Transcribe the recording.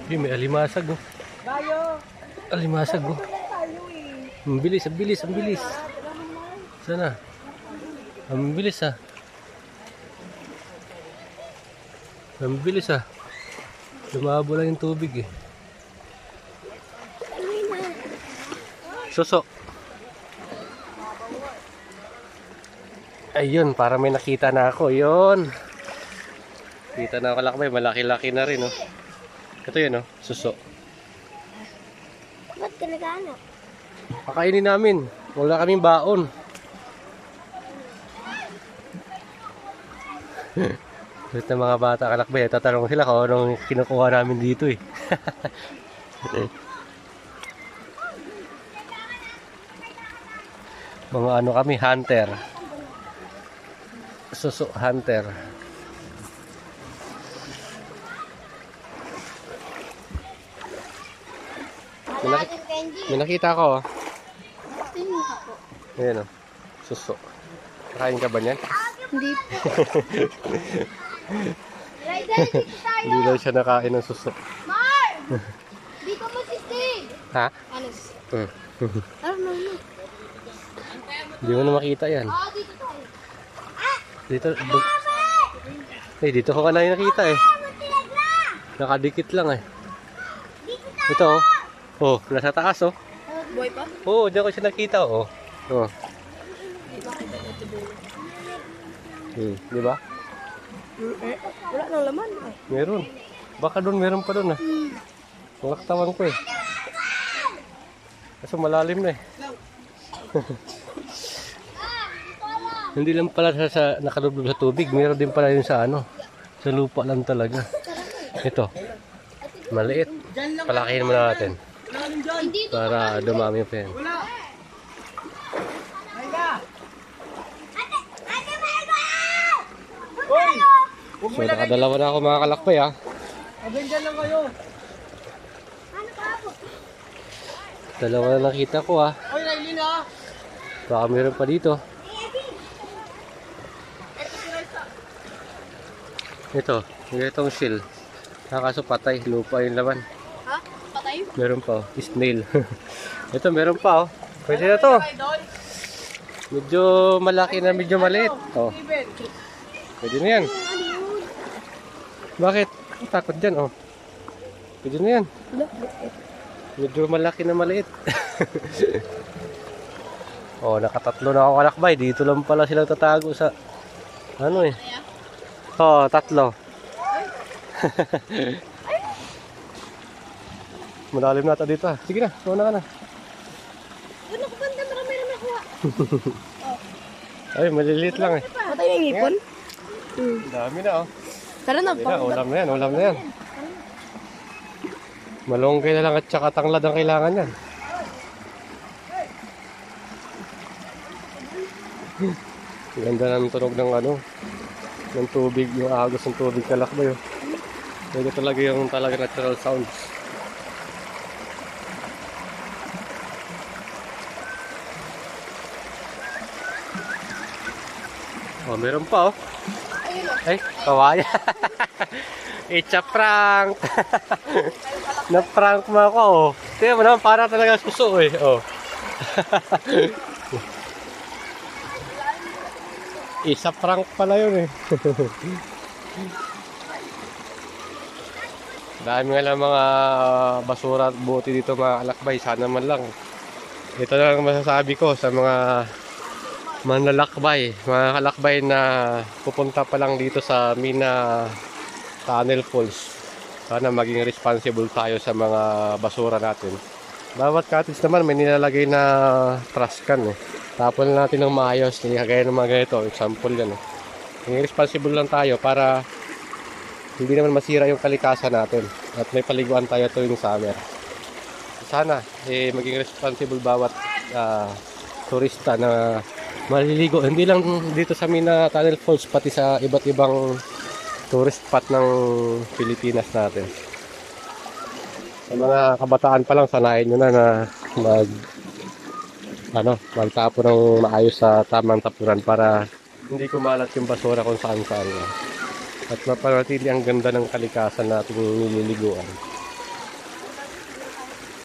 May alimasag oh. Alimasag oh. Ang bilis, ang bilis, ang bilis. Sana. Ang bilis ah. Ang bilis ah. Lumabo lang yung tubig eh. Suso. Ayun, para may nakita na ako. Yun. Kita na ako lakbay. Malaki-laki na rin oh. Ito yun oh, suso. Ba't ka nag-ano? Pakainin namin. Wala kaming baon. Ito mga bata kalakbay. Tatanong sila kung anong kinukuha namin dito eh. Mga ano kami, hunter. Suso hunter. May nakita ko oh. Ayan oh, suso. Nakain ka ba niyan? Hindi. Hindi daw siya nakain ng suso. Mar! Dito mo si Steve! Ha? Alis. No. Hindi mo na makita yan. Dito tayo. Dito. Dito ko ka na nakita eh. Nakadikit lang eh. Ito oh. Oh, nasa taas oh. Boy pa? Oo, diyan ko siya nakita oh. Oh. Di ba? Wala nang laman. Meron. Baka doon meron pa doon ah. Nakaktawan ko eh. Kaso malalim na eh. Hindi lang pala sa nakalublob sa tubig, meron din pala yun sa ano. Sa lupa lang talaga. Ito. Maliit. Palakihin muna natin. Para dumami pa yan. So nakadalawa na ako mga kalakbay ah. Dyan lang kayo. Dalawa na nakita ko ah. Oy, Raylin ah. Baka meron pa dito. Ito, itong shell. Nakaso patay, lupa yung laman. Ha? Patay? Meron pa oh, snail. Ito meron pa oh. Pwede na to. Medyo malaki na medyo maliit. Oh. Pwede na yan. Bakit? Ang takot dyan oh. Pwede na yan. Medyo malaki na maliit. Oh, nakatatlo na ako kalakbay. Dito lang pala silang tatago sa ano eh. Oh, tatlo. Malalim na ito dito ah. Sige na, una ka na. Ano ko banda marami na nakuha? Ay, maliliit lang eh. Patay yung ipon? Dami na oh. Tara na, Sige na, ulam na yan, ulam na yan. Malunggay na lang at saka tanglad ang kailangan yan. Ganda ng tunog ng ano, ng tubig, yung agos ng tubig kalakbay oh. Ito talaga yung natural sounds. Oh, meron pa oh. Ay, kawaya. It's a prank. Na-prank mo ako oh. Tingnan mo naman, para talaga suso eh. Oh. Isa prank pala yun eh. Dami nga lang mga basura at buti dito mga kalakbay. Sana man lang. Ito na lang masasabi ko sa mga manlalakbay. Mga kalakbay na pupunta pa lang dito sa Mina Tunnel Falls. Sana maging responsible tayo sa mga basura natin. Bawat cottage naman may nilalagay na trash can eh. Tapon natin ng maayos, hindi kagaya ng mga ganito, example yan eh. Maging responsible lang tayo para hindi naman masira yung kalikasan natin at may paliguan tayo tuwing summer. Sana maging responsible bawat turista na maliligo. Hindi lang dito sa Mina Tunnel Falls, pati sa iba't ibang tourist spot ng Pilipinas natin. Sa mga kabataan pa lang, sanayin nyo na magtapo ng maayos sa tamang tapunan para hindi kumalat yung basura kung saan-saan. At mapanatili ang ganda ng kalikasan nating nililiguan.